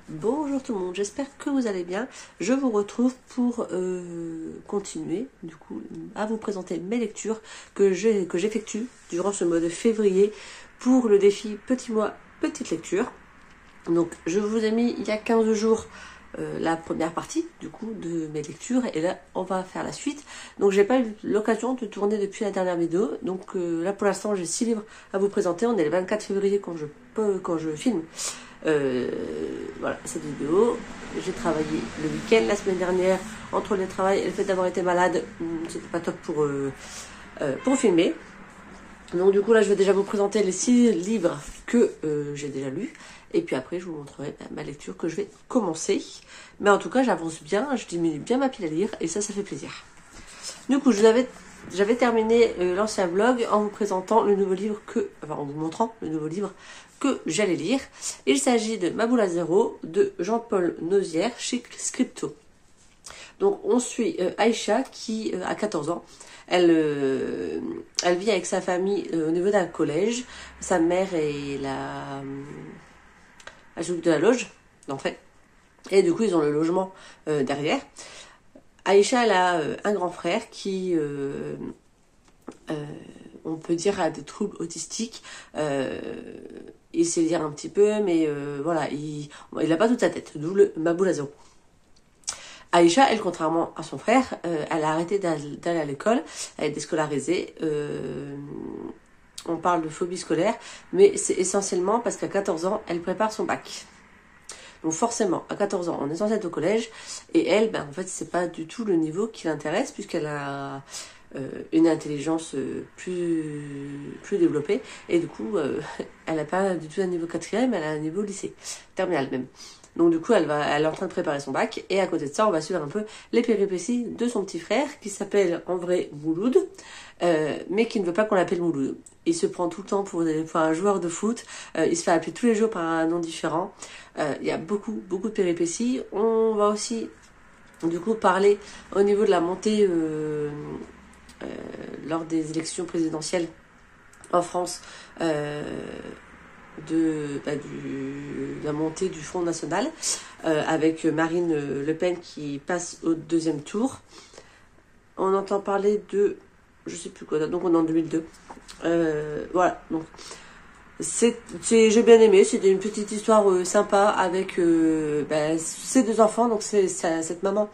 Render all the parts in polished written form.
Bonjour tout le monde, j'espère que vous allez bien. Je vous retrouve pour continuer du coup à vous présenter mes lectures que j'effectue durant ce mois de février pour le défi Petit mois, petite lecture. Donc je vous ai mis il y a 15 jours la première partie du coup de mes lectures et là on va faire la suite. Donc j'ai pas eu l'occasion de tourner depuis la dernière vidéo, donc là pour l'instant j'ai 6 livres à vous présenter. On est le 24 février quand je filme voilà cette vidéo. J'ai travaillé le week-end la semaine dernière, entre le travail et le fait d'avoir été malade, c'était pas top pour filmer. Donc du coup là je vais déjà vous présenter les 6 livres que j'ai déjà lus. Et puis après je vous montrerai ma lecture que je vais commencer. Mais en tout cas j'avance bien, je diminue bien ma pile à lire et ça fait plaisir. Du coup j'avais terminé l'ancien vlog en vous présentant le nouveau livre en vous montrant le nouveau livre que j'allais lire. Il s'agit de Ma boule à zéro de Jean-Paul Nozière chez Scripto. Donc on suit Aïcha qui a 14 ans. Elle vit avec sa famille au niveau d'un collège. Sa mère est elle s'occupe de la loge, en fait. Et du coup, ils ont le logement derrière. Aïcha, elle a un grand frère qui, on peut dire, a des troubles autistiques. Il sait lire un petit peu, mais voilà, il n'a pas toute sa tête. D'où Ma boule à zéro. Aïcha, elle, contrairement à son frère, elle a arrêté d'aller à l'école, elle est déscolarisée. On parle de phobie scolaire, mais c'est essentiellement parce qu'à 14 ans, elle prépare son bac. Donc forcément, à 14 ans, on est censé être au collège, et elle, en fait, c'est pas du tout le niveau qui l'intéresse, puisqu'elle a une intelligence plus développée, et du coup, elle n'a pas du tout un niveau quatrième, elle a un niveau lycée, terminal même. Donc du coup, elle est en train de préparer son bac. Et à côté de ça, on va suivre un peu les péripéties de son petit frère, qui s'appelle en vrai Mouloud, mais qui ne veut pas qu'on l'appelle Mouloud. Il se prend tout le temps pour un joueur de foot. Il se fait appeler tous les jours par un nom différent. Il y a beaucoup de péripéties. On va aussi, du coup, parler au niveau de la montée lors des élections présidentielles en France. De la montée du Front National avec Marine Le Pen qui passe au deuxième tour. On entend parler de je sais plus quoi, donc on est en 2002. Voilà, donc j'ai bien aimé, c'était une petite histoire sympa avec ses 2 enfants, donc c'est cette maman,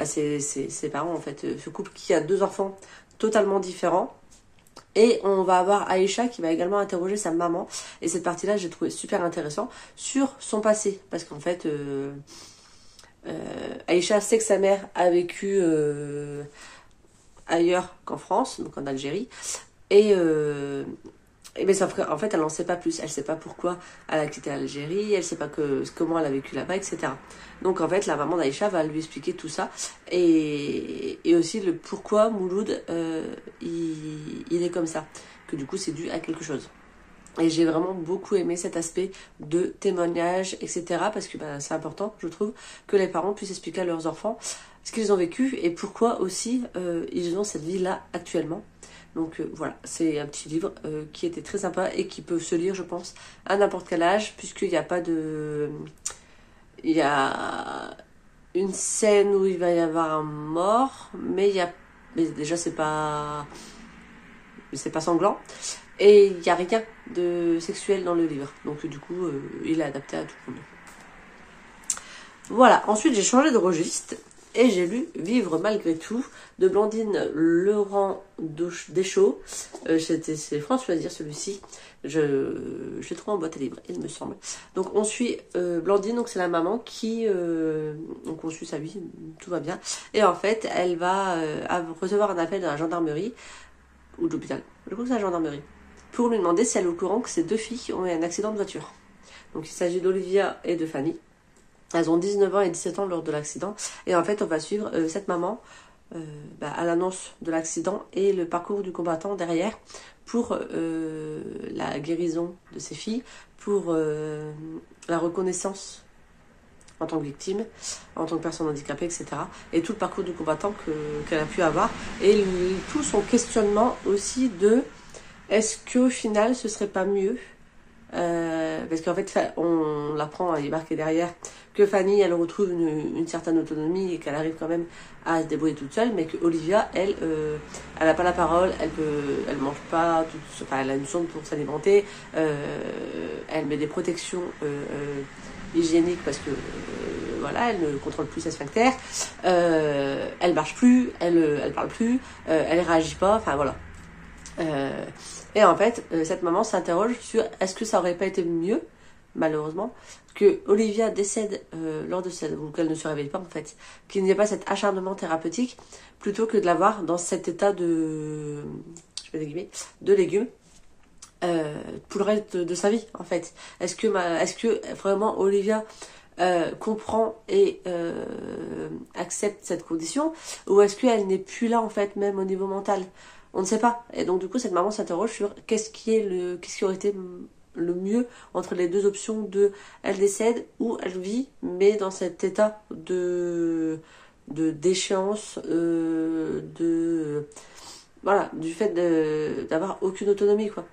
ses parents en fait, ce couple qui a 2 enfants totalement différents. Et on va avoir Aïcha qui va également interroger sa maman. Et cette partie-là, j'ai trouvé super intéressant sur son passé. Parce qu'en fait, Aïcha sait que sa mère a vécu ailleurs qu'en France, donc en Algérie. Et bien son frère, en fait, elle n'en sait pas plus. Elle ne sait pas pourquoi elle a quitté l'Algérie. Elle ne sait pas comment elle a vécu là-bas, etc. Donc en fait, la maman d'Aïcha va lui expliquer tout ça. Et aussi le pourquoi Mouloud, il est comme ça. Que du coup, c'est dû à quelque chose. Et j'ai vraiment beaucoup aimé cet aspect de témoignage, etc. Parce que c'est important, je trouve, que les parents puissent expliquer à leurs enfants ce qu'ils ont vécu et pourquoi aussi ils ont cette vie-là actuellement. Donc voilà, c'est un petit livre qui était très sympa et qui peut se lire, je pense, à n'importe quel âge, puisqu'il n'y a pas de... Il y a une scène où il va y avoir un mort, mais déjà c'est pas sanglant. Et il n'y a rien de sexuel dans le livre. Donc du coup, il est adapté à tout le monde. Voilà, ensuite j'ai changé de registre. Et j'ai lu Vivre malgré tout de Blandine Laurent Deschaux. C'est François dire celui-ci. Je l'ai trouvé en boîte à livres, il me semble. Donc on suit Blandine, donc c'est la maman qui... donc on suit sa vie, tout va bien. Et en fait, elle va recevoir un appel de la gendarmerie, ou de l'hôpital, je crois que c'est la gendarmerie, pour lui demander si elle est au courant que ses 2 filles ont eu un accident de voiture. Donc il s'agit d'Olivia et de Fanny. Elles ont 19 ans et 17 ans lors de l'accident. Et en fait, on va suivre cette maman à l'annonce de l'accident et le parcours du combattant derrière pour la guérison de ses filles, pour la reconnaissance en tant que victime, en tant que personne handicapée, etc. Et tout le parcours du combattant qu'elle a pu avoir. Et tout son questionnement aussi de est-ce qu'au final, ce serait pas mieux Parce qu'en fait, on l'apprend, il est marqué derrière, que Fanny, elle retrouve une certaine autonomie et qu'elle arrive quand même à se débrouiller toute seule, mais que Olivia, elle n'a pas la parole, elle mange pas, enfin, elle a une sonde pour s'alimenter, elle met des protections hygiéniques parce que voilà, elle ne contrôle plus ses sphincters, elle marche plus, elle parle plus, elle réagit pas, enfin voilà. Et en fait, cette maman s'interroge sur est-ce que ça aurait pas été mieux, malheureusement, que Olivia décède lors de cette, ou qu'elle ne se réveille pas en fait, qu'il n'y ait pas cet acharnement thérapeutique, plutôt que de l'avoir dans cet état de, je mets des guillemets, de légumes pour le reste de sa vie en fait. Est-ce que vraiment Olivia comprend et accepte cette condition, ou est-ce qu'elle n'est plus là en fait, même au niveau mental? On ne sait pas. Et donc du coup cette maman s'interroge sur qu'est-ce qui aurait été le mieux entre les deux options de elle décède ou elle vit, mais dans cet état de déchéance, voilà, du fait d'avoir aucune autonomie quoi.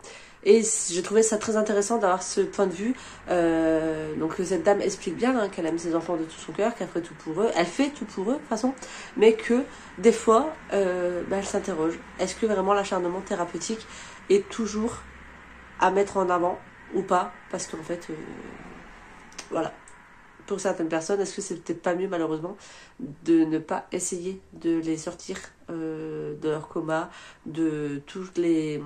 Et j'ai trouvé ça très intéressant d'avoir ce point de vue. Donc cette dame explique bien qu'elle aime ses enfants de tout son cœur, qu'elle ferait tout pour eux. Elle fait tout pour eux de toute façon, mais que des fois, elle s'interroge. Est-ce que vraiment l'acharnement thérapeutique est toujours à mettre en avant ou pas? Parce qu'en fait, voilà. Pour certaines personnes, est-ce que c'est peut-être pas mieux malheureusement de ne pas essayer de les sortir de leur coma, de toutes les...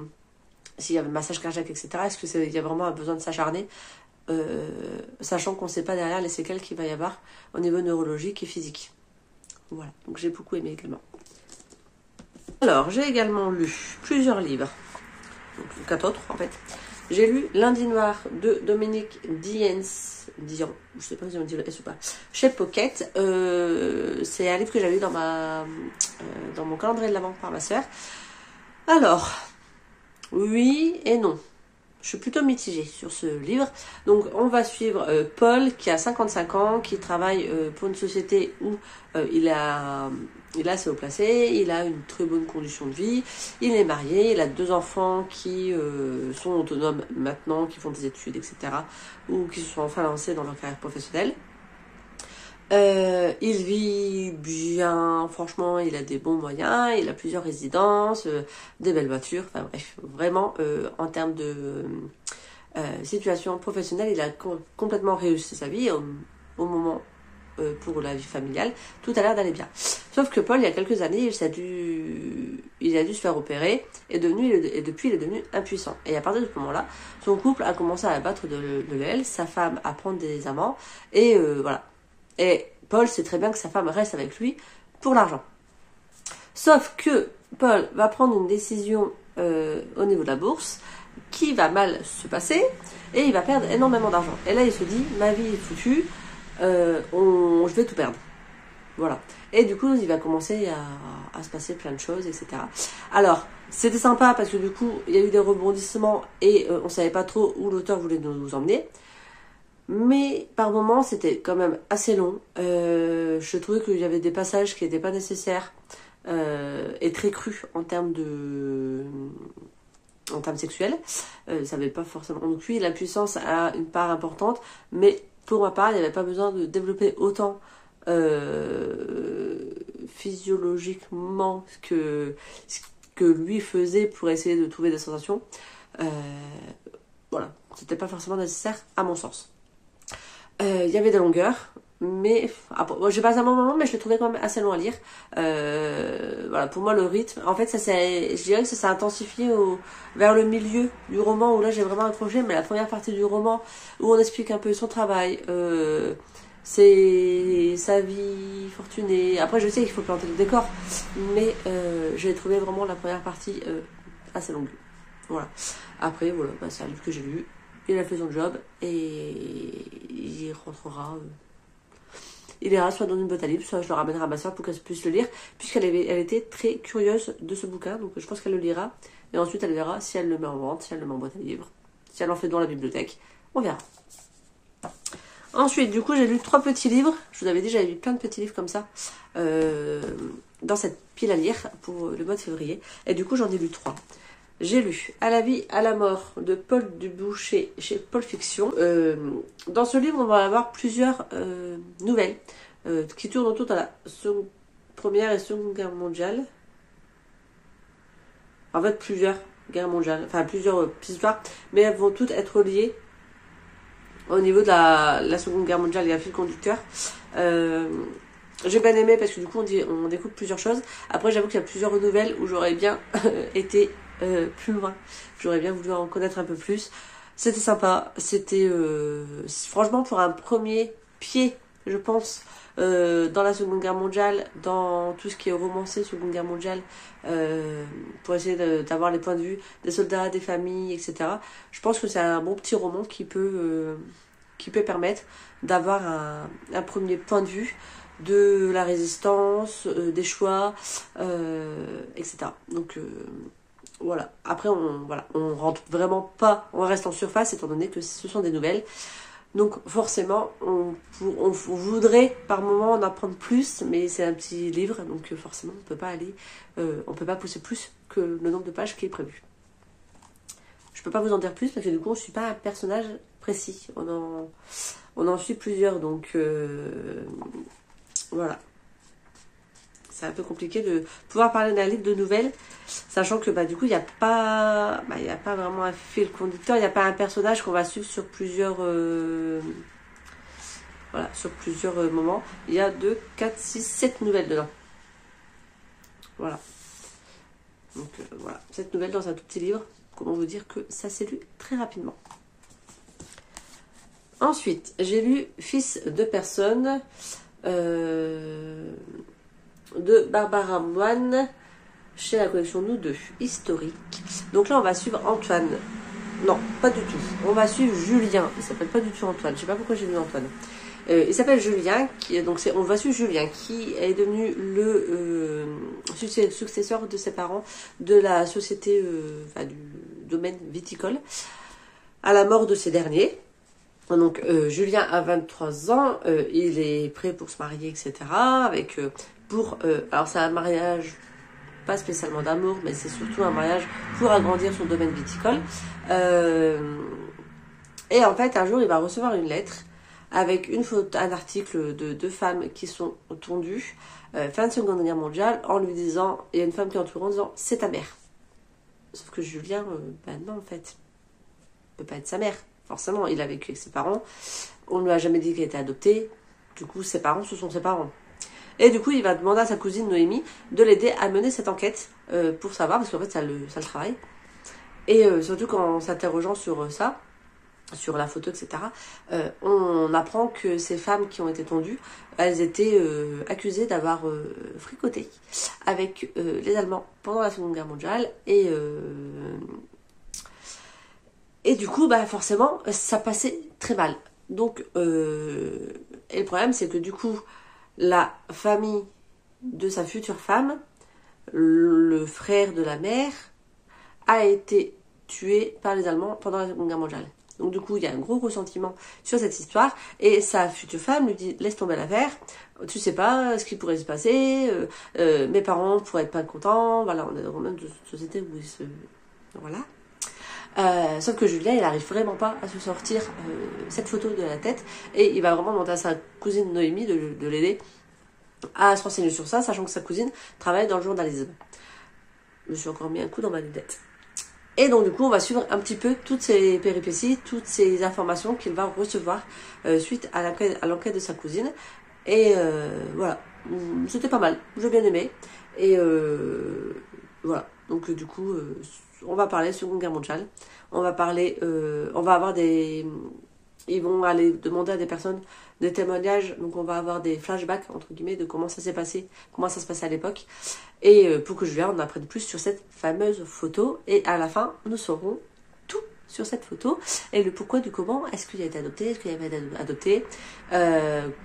S'il y a le massage cardiaque, etc., est-ce qu'il y a vraiment un besoin de s'acharner, sachant qu'on ne sait pas derrière les séquelles qu'il va y avoir au niveau neurologique et physique. Voilà, donc j'ai beaucoup aimé également. Alors, j'ai également lu plusieurs livres, donc 4 autres en fait. J'ai lu Lundi Noir de Dominique Dian, je ne sais pas si on dit le S ou pas, chez Pocket. C'est un livre que j'avais lu dans mon calendrier de l'Avent par ma soeur. Alors... oui et non. Je suis plutôt mitigée sur ce livre. Donc on va suivre Paul qui a 55 ans, qui travaille pour une société où il est assez haut placé, il a une très bonne condition de vie, il est marié, il a 2 enfants qui sont autonomes maintenant, qui font des études, etc. ou qui se sont enfin lancés dans leur carrière professionnelle. Il vit bien, franchement, il a des bons moyens, il a plusieurs résidences, des belles voitures, enfin bref, vraiment, en termes de situation professionnelle, il a complètement réussi sa vie au moment pour la vie familiale, tout a l'air d'aller bien. Sauf que Paul, il y a quelques années, il a dû se faire opérer, et depuis, il est devenu impuissant. Et à partir de ce moment-là, son couple a commencé à abattre de l'aile, sa femme à prendre des amants, et voilà. Et Paul sait très bien que sa femme reste avec lui pour l'argent. Sauf que Paul va prendre une décision au niveau de la bourse qui va mal se passer et il va perdre énormément d'argent. Et là, il se dit, ma vie est foutue, je vais tout perdre. Voilà. Et du coup, il va commencer à se passer plein de choses, etc. Alors, c'était sympa parce que du coup, il y a eu des rebondissements et on savait pas trop où l'auteur voulait nous emmener. Mais par moments, c'était quand même assez long. Je trouvais qu'il y avait des passages qui n'étaient pas nécessaires et très crus en termes sexuels. Ça n'avait pas forcément... Donc oui, la puissance a une part importante, mais pour ma part, il n'y avait pas besoin de développer autant physiologiquement que lui faisait pour essayer de trouver des sensations. Voilà, c'était pas forcément nécessaire à mon sens. Il y avait des longueurs, mais j'ai passé un bon moment, mais je l'ai trouvé quand même assez long à lire. Voilà, pour moi le rythme, en fait, je dirais que ça s'est intensifié vers le milieu du roman où là j'ai vraiment accroché, mais la première partie du roman où on explique un peu son travail, c'est sa vie fortunée. Après, je sais qu'il faut planter le décor, mais j'ai trouvé vraiment la première partie assez longue. Voilà. Après, voilà, c'est un livre que j'ai lu. Il a fait son job et il rentrera. Il ira soit dans une boîte à livres, soit je le ramènerai à ma soeur pour qu'elle puisse le lire, puisqu'elle était très curieuse de ce bouquin, donc je pense qu'elle le lira. Et ensuite, elle verra si elle le met en vente, si elle le met en boîte à livres, si elle en fait dans la bibliothèque. On verra. Ensuite, du coup, j'ai lu 3 petits livres. Je vous avais dit, j'avais lu plein de petits livres comme ça dans cette pile à lire pour le mois de février. Et du coup, j'en ai lu 3. j'ai lu À la vie, à la mort de Paul Dubouché chez Paul Fiction. Dans ce livre, on va avoir plusieurs nouvelles qui tournent autour de la Première et Seconde Guerre mondiale. En fait, plusieurs guerres mondiales, enfin plusieurs histoires, mais elles vont toutes être liées au niveau de la Seconde Guerre mondiale. Il y a un fil conducteur. J'ai bien aimé parce que du coup on découvre plusieurs choses. Après j'avoue qu'il y a plusieurs nouvelles où j'aurais bien été plus loin. J'aurais bien voulu en connaître un peu plus. C'était sympa. C'était franchement pour un premier pied, je pense, dans la Seconde Guerre mondiale, dans tout ce qui est romancé Seconde Guerre mondiale, pour essayer d'avoir les points de vue des soldats, des familles, etc. Je pense que c'est un bon petit roman qui peut permettre d'avoir un premier point de vue de la résistance, des choix, etc. Donc voilà. Après on rentre vraiment pas, on reste en surface étant donné que ce sont des nouvelles. Donc forcément on voudrait par moment en apprendre plus, mais c'est un petit livre, donc forcément on peut pas pousser plus que le nombre de pages qui est prévu. Je peux pas vous en dire plus parce que du coup je suis pas un personnage précis. On en suit plusieurs, donc voilà. C'est un peu compliqué de pouvoir parler d'un livre de nouvelles, sachant que du coup il n'y a pas vraiment un fil conducteur, il n'y a pas un personnage qu'on va suivre sur plusieurs moments. Il y a 2, 4, 6, 7 nouvelles dedans. Voilà. Donc voilà, 7 nouvelles dans un tout petit livre. Comment vous dire que ça s'est lu très rapidement. Ensuite, j'ai lu Fils de personne de Barbara Moine chez la collection Nous Deux, historique. Donc là, on va suivre Antoine. Non, pas du tout. On va suivre Julien. Il s'appelle pas du tout Antoine. Je sais pas pourquoi j'ai lu Antoine. Il s'appelle Julien. On va suivre Julien, qui est devenu le successeur de ses parents de la société, du domaine viticole, à la mort de ces derniers. Donc Julien a 23 ans, il est prêt pour se marier, etc. Alors c'est un mariage pas spécialement d'amour, mais c'est surtout un mariage pour agrandir son domaine viticole. Et en fait, un jour, il va recevoir une lettre avec un article de 2 femmes qui sont tondues, fin de Seconde Guerre mondiale, en lui disant, il y a une femme qui est entourée en disant, c'est ta mère. Sauf que Julien, non en fait, peut pas être sa mère. Forcément, il a vécu avec ses parents. On ne lui a jamais dit qu'il était adopté. Du coup, ses parents, ce sont ses parents. Et du coup, il va demander à sa cousine Noémie de l'aider à mener cette enquête pour savoir, parce qu'en fait, ça le travaille. Et surtout qu'en s'interrogeant sur ça, sur la photo, etc., on apprend que ces femmes qui ont été tondues, elles étaient accusées d'avoir fricoté avec les Allemands pendant la Seconde Guerre mondiale. Et du coup, forcément, ça passait très mal. Donc, et le problème, c'est que du coup, la famille de sa future femme, le frère de la mère, a été tué par les Allemands pendant la Seconde Guerre mondiale. Donc du coup, il y a un gros ressentiment sur cette histoire. Et sa future femme lui dit, laisse tomber l'affaire, tu sais pas ce qui pourrait se passer, mes parents pourraient être pas contents, voilà, on est dans une société où ils se... Voilà. Sauf que Julien, il arrive vraiment pas à se sortir cette photo de la tête, et il va vraiment demander à sa cousine Noémie de l'aider à se renseigner sur ça, sachant que sa cousine travaille dans le journalisme. Je me suis encore mis un coup dans ma lunette. Et donc du coup, on va suivre un petit peu toutes ces péripéties, toutes ces informations qu'il va recevoir suite à l'enquête de sa cousine. Et voilà, c'était pas mal, j'ai bien aimé. Et voilà, donc du coup... on va parler Seconde Guerre mondiale. On va parler, ils vont aller demander à des personnes des témoignages. Donc on va avoir des flashbacks entre guillemets de comment ça s'est passé, comment ça se passait à l'époque. Et pour que Julien en apprenne plus sur cette fameuse photo. Et à la fin, nous saurons tout sur cette photo et le pourquoi du comment. Est-ce qu'il a été adopté, est-ce qu'il avait été adopté,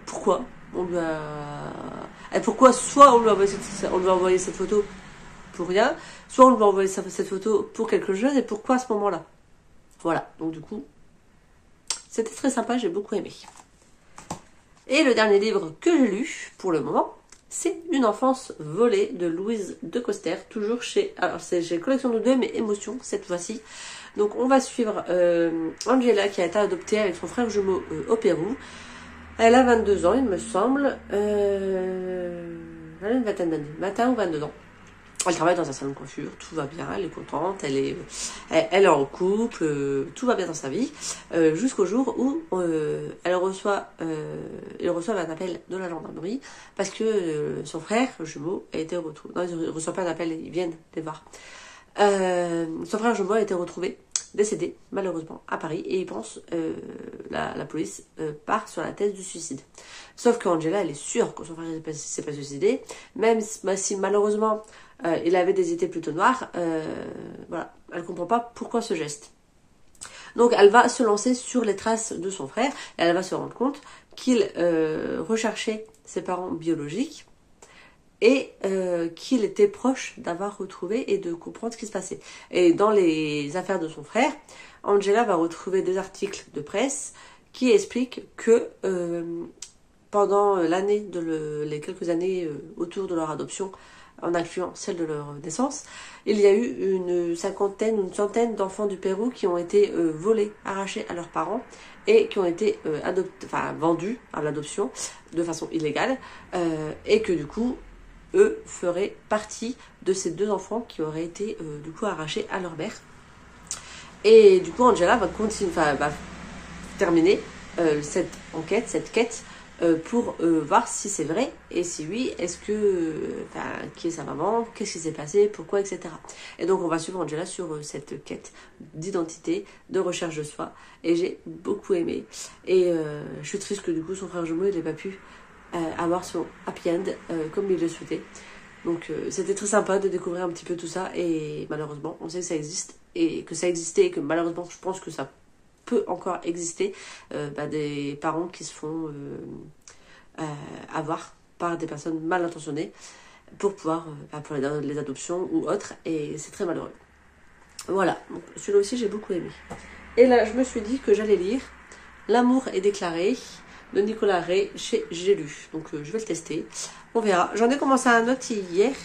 pourquoi on lui a, et pourquoi soit on lui a envoyé cette photo pour rien, soit on lui a envoyé cette photo pour quelque chose, et pourquoi à ce moment-là. Voilà, donc du coup, c'était très sympa, j'ai beaucoup aimé. Et le dernier livre que j'ai lu, pour le moment, C'est Une enfance volée de Louise de Coster, toujours chez... Alors c'est chez Collection de deux, mais Émotion cette fois-ci. Donc on va suivre Angela qui a été adoptée avec son frère jumeau au Pérou. Elle a 22 ans, il me semble. Elle a une vingtaine d'années, 21 ou 22 ans. Elle travaille dans un salon de coiffure, tout va bien, elle est contente, elle est en couple, tout va bien dans sa vie, jusqu'au jour où il reçoit un appel de la gendarmerie parce que son frère jumeau a été retrouvé. Non, il ne reçoit pas un appel, ils viennent les voir. Son frère jumeau a été retrouvé décédé malheureusement à Paris et il pense la police part sur la thèse du suicide. Sauf qu'Angela elle est sûre que son frère ne s'est pas suicidé, même si malheureusement il avait des idées plutôt noires. Voilà, elle comprend pas pourquoi ce geste. Donc elle va se lancer sur les traces de son frère et elle va se rendre compte qu'il recherchait ses parents biologiques et qu'il était proche d'avoir retrouvé et de comprendre ce qui se passait. Et dans les affaires de son frère, Angela va retrouver des articles de presse qui expliquent que pendant les quelques années autour de leur adoption, en incluant celle de leur naissance, il y a eu une centaine d'enfants du Pérou qui ont été volés, arrachés à leurs parents et qui ont été vendus à l'adoption de façon illégale et que du coup eux feraient partie de ces deux enfants qui auraient été du coup arrachés à leur mère. Et du coup Angela va terminer cette enquête, cette quête pour voir si c'est vrai et si oui, est-ce que qui est sa maman, qu'est-ce qui s'est passé, pourquoi, etc. Et donc on va suivre Angela sur cette quête d'identité, de recherche de soi et j'ai beaucoup aimé et je suis triste que du coup son frère jumeau il n'ait pas pu avoir son happy end comme il le souhaitait. Donc c'était très sympa de découvrir un petit peu tout ça et malheureusement on sait que ça existe et que ça existait et que malheureusement je pense que ça peut encore exister des parents qui se font avoir par des personnes mal intentionnées pour pouvoir pour les adoptions ou autres et c'est très malheureux. Voilà, donc celui-là aussi j'ai beaucoup aimé. Et là je me suis dit que j'allais lire L'amour est déclaré de Nicolas Ray chez J'ai lu. Donc je vais le tester. On verra. J'en ai commencé un autre hier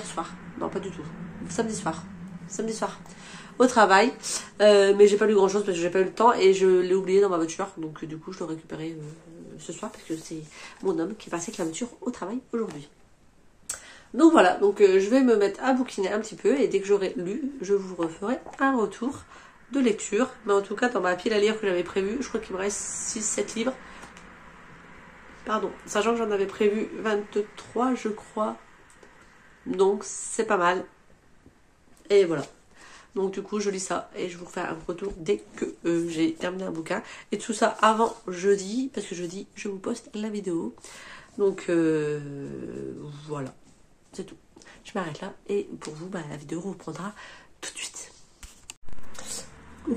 soir. Non, pas du tout. Samedi soir. Au travail. Mais j'ai pas lu grand chose parce que j'ai pas eu le temps et je l'ai oublié dans ma voiture. Donc du coup je l'ai récupéré ce soir parce que c'est mon homme qui est passé avec la voiture au travail aujourd'hui. Donc voilà, donc je vais me mettre à bouquiner un petit peu et dès que j'aurai lu, je vous referai un retour de lecture, mais en tout cas dans ma pile à lire que j'avais prévu, je crois qu'il me reste 6-7 livres, pardon, sachant que j'en avais prévu 23 je crois, donc c'est pas mal, et voilà, donc du coup je lis ça et je vous refais un retour dès que j'ai terminé un bouquin, et tout ça avant jeudi, parce que jeudi je vous poste la vidéo, donc voilà, c'est tout, je m'arrête là, et pour vous la vidéo reprendra tout de suite.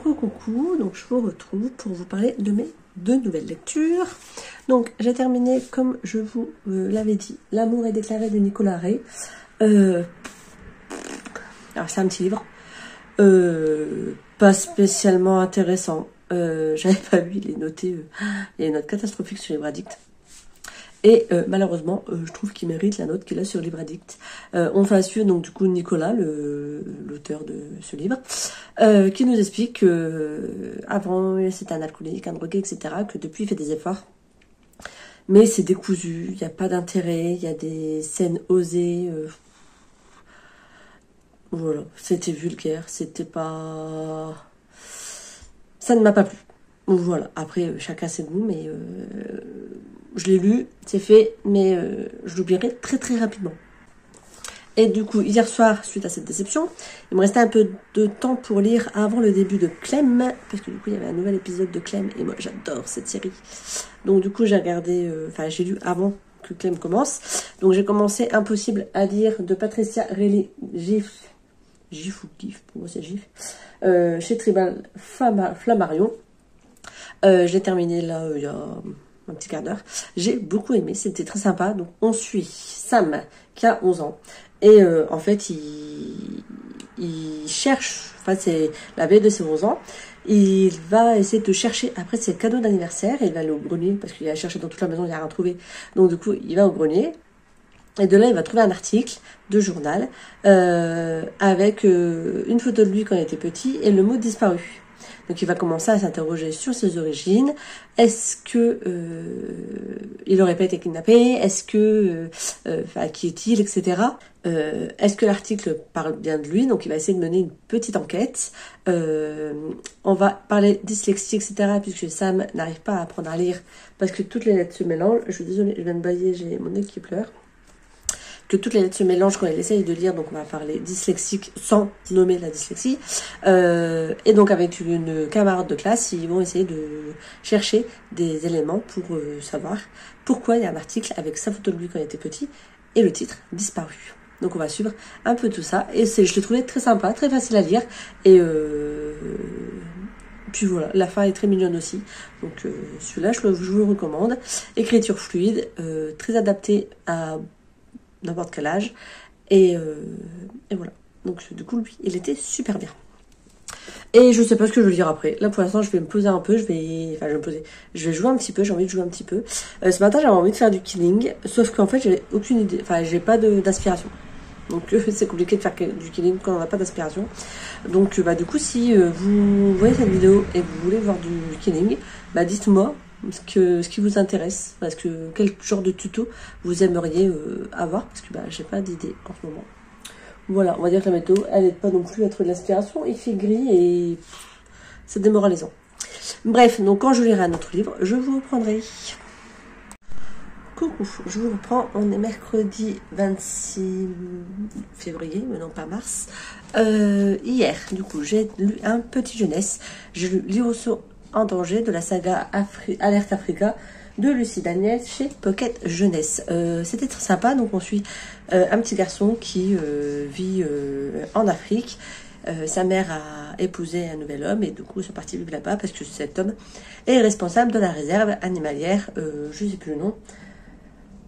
Coucou, donc je vous retrouve pour vous parler de mes 2 nouvelles lectures. Donc j'ai terminé, comme je vous l'avais dit, L'amour est déclaré de Nicolas Ray. Alors c'est un petit livre, pas spécialement intéressant. J'avais pas vu, il est noté, il y a une note catastrophique sur Libradicte. Et malheureusement, je trouve qu'il mérite la note qu'il a sur Libradicte. On va suivre donc du coup Nicolas, l'auteur de ce livre, qui nous explique que avant c'était un alcoolique, un drogué, etc. Que depuis il fait des efforts, mais c'est décousu, il n'y a pas d'intérêt, il y a des scènes osées. Voilà, c'était vulgaire, c'était pas, ça ne m'a pas plu. Donc voilà, après chacun ses goûts, mais je l'ai lu, c'est fait, mais je l'oublierai très très rapidement. Et du coup, hier soir, suite à cette déception, il me restait un peu de temps pour lire avant le début de Clem, parce que du coup, il y avait un nouvel épisode de Clem, et moi j'adore cette série. Donc du coup, j'ai regardé, j'ai lu avant que Clem commence. Donc j'ai commencé Impossible à lire de Patricia Relly Gif ou Gif, pour moi c'est Gif, chez Tribal Flammarion. J'ai terminé là il y a un petit quart d'heure. J'ai beaucoup aimé, c'était très sympa. Donc on suit Sam qui a 11 ans et en fait il cherche, enfin c'est la veille de ses 11 ans, il va essayer de chercher après ses cadeaux d'anniversaire, il va aller au grenier, parce qu'il a cherché dans toute la maison, il n'a rien trouvé, donc du coup il va au grenier, et de là il va trouver un article de journal avec une photo de lui quand il était petit et le mot disparu. Donc il va commencer à s'interroger sur ses origines. Est-ce que il aurait pas été kidnappé? Est-ce que qui est-il, etc. Est-ce que l'article parle bien de lui? Donc il va essayer de mener une petite enquête. On va parler dyslexie, etc. Puisque Sam n'arrive pas à apprendre à lire parce que toutes les lettres se mélangent. Je suis désolée, je viens de bailler, j'ai mon nez qui pleure. Que toutes les lettres se mélangent quand elle essaye de lire, donc on va parler dyslexique sans nommer la dyslexie. Et donc avec une camarade de classe, ils vont essayer de chercher des éléments pour savoir pourquoi il y a un article avec sa photo de lui quand il était petit et le titre disparu. Donc on va suivre un peu tout ça et je l'ai trouvé très sympa, très facile à lire et puis voilà, la fin est très mignonne aussi. Donc celui-là je vous le recommande. Écriture fluide, très adapté à n'importe quel âge et voilà, donc du coup lui il était super bien et je sais pas ce que je vais lire après. Là pour l'instant je vais me poser un peu, je vais jouer un petit peu, j'ai envie de jouer un petit peu. Ce matin j'avais envie de faire du killing, sauf qu'en fait j'avais aucune idée, enfin j'ai pas d'inspiration, donc c'est compliqué de faire du killing quand on n'a pas d'inspiration. Donc du coup si vous voyez cette vidéo et vous voulez voir du killing, bah dites-moi ce qui vous intéresse, parce que quel genre de tuto vous aimeriez avoir, parce que j'ai pas d'idée en ce moment. Voilà, on va dire que la météo, elle n'est pas non plus à trouver de l'inspiration, il fait gris et c'est démoralisant. Bref, donc quand je lirai un autre livre, je vous reprendrai. Coucou, je vous reprends, on est mercredi 26 février, mais non pas mars. Hier, du coup, j'ai lu un petit jeunesse, j'ai lu L'Oiseau en danger de la saga Alerte Africa de Lucie Daniel chez Pocket Jeunesse. C'était très sympa, donc on suit un petit garçon qui vit en Afrique. Sa mère a épousé un nouvel homme et du coup ils sont partis vivre là-bas parce que cet homme est responsable de la réserve animalière, je ne sais plus le nom,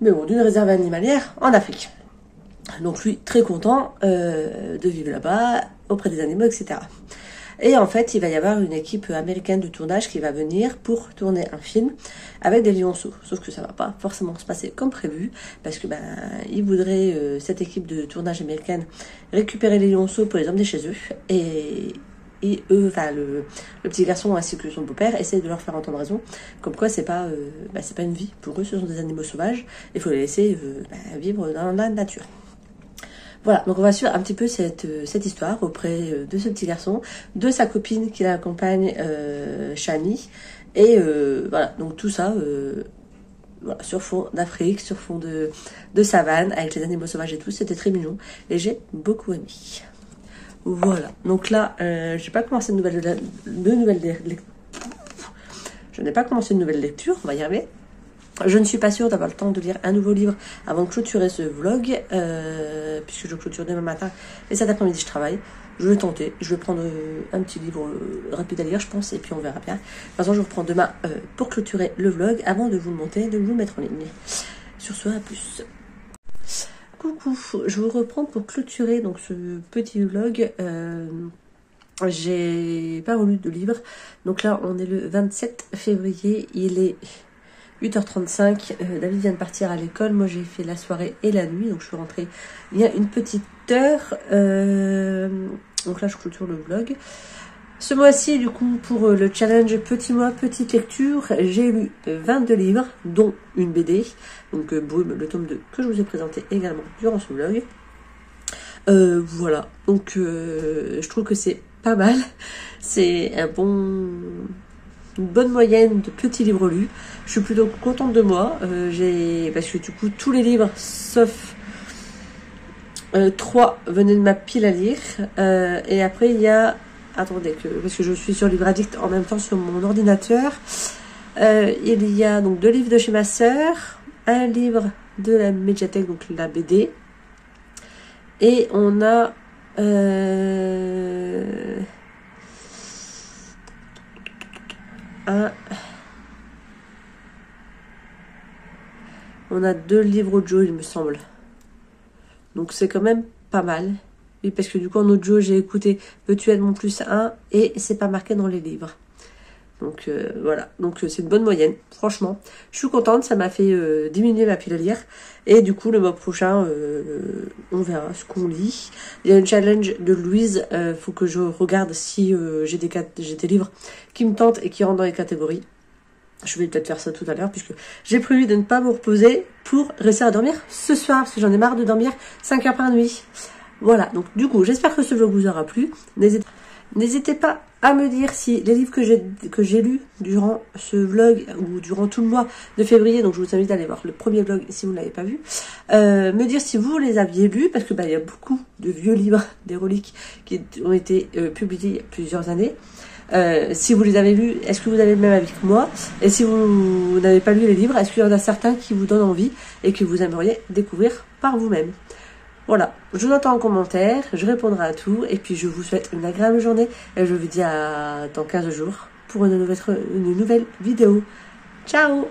mais bon, d'une réserve animalière en Afrique. Donc lui, très content de vivre là-bas, auprès des animaux, etc. Et en fait, il va y avoir une équipe américaine de tournage qui va venir pour tourner un film avec des lionceaux. Sauf que ça va pas forcément se passer comme prévu, parce que ils voudraient, cette équipe de tournage américaine, récupérer les lionceaux pour les emmener chez eux. Et eux, enfin le petit garçon ainsi que son beau-père essayent de leur faire entendre raison, comme quoi c'est pas une vie pour eux, ce sont des animaux sauvages, il faut les laisser vivre dans la nature. Voilà, donc on va suivre un petit peu cette histoire auprès de ce petit garçon, de sa copine qui l'accompagne, Shani, et voilà, donc tout ça voilà, sur fond d'Afrique, sur fond de savane, avec les animaux sauvages et tout, c'était très mignon, et j'ai beaucoup aimé. Voilà, donc là, j'ai pas commencé je n'ai pas commencé une nouvelle lecture, on va y arriver. Je ne suis pas sûre d'avoir le temps de lire un nouveau livre avant de clôturer ce vlog, puisque je clôture demain matin et cet après-midi je travaille. Je vais tenter, je vais prendre un petit livre rapide à lire je pense, et puis on verra bien. De toute façon je vous reprends demain pour clôturer le vlog avant de vous le monter, de vous le mettre en ligne. Sur ce, à plus. Coucou, je vous reprends pour clôturer donc ce petit vlog. J'ai pas relu de livre, donc là on est le 27 février, il est 8h35, David vient de partir à l'école, moi j'ai fait la soirée et la nuit, donc je suis rentrée il y a une petite heure, donc là je clôture le vlog. Ce mois-ci, du coup, pour le challenge petit mois, petite lecture, j'ai lu 22 livres, dont une BD, donc Brume, le tome 2, que je vous ai présenté également durant ce vlog. Voilà, donc je trouve que c'est pas mal, c'est une bonne moyenne de petits livres lus. Je suis plutôt contente de moi, parce que du coup tous les livres sauf 3 venaient de ma pile à lire, et après il y a, attendez, parce que je suis sur Livre Addict en même temps sur mon ordinateur, il y a donc 2 livres de chez ma sœur, un livre de la médiathèque, donc la BD, et on a on a 2 livres audio il me semble, donc c'est quand même pas mal. Oui, parce que du coup, en audio, j'ai écouté Veux-tu être mon plus un et c'est pas marqué dans les livres. Donc voilà, donc c'est une bonne moyenne, franchement. Je suis contente, ça m'a fait diminuer ma pile à lire. Et du coup, le mois prochain, on verra ce qu'on lit. Il y a une challenge de Louise, faut que je regarde si j'ai des livres qui me tentent et qui rentrent dans les catégories. Je vais peut-être faire ça tout à l'heure, puisque j'ai prévu de ne pas me reposer pour rester à dormir ce soir, parce que j'en ai marre de dormir 5 heures par nuit. Voilà, donc du coup, j'espère que ce vlog vous aura plu. N'hésitez pas à me dire si les livres que j'ai lus durant ce vlog ou durant tout le mois de février, donc je vous invite à aller voir le premier vlog si vous ne l'avez pas vu, me dire si vous les aviez lus, parce que il y a beaucoup de vieux livres, des reliques qui ont été publiés il y a plusieurs années. Si vous les avez lus, est-ce que vous avez le même avis que moi? Et si vous n'avez pas lu les livres, est-ce qu'il y en a certains qui vous donnent envie et que vous aimeriez découvrir par vous-même? Voilà, je vous attends en commentaire, je répondrai à tout, et puis je vous souhaite une agréable journée, et je vous dis à dans 15 jours pour une nouvelle vidéo. Ciao!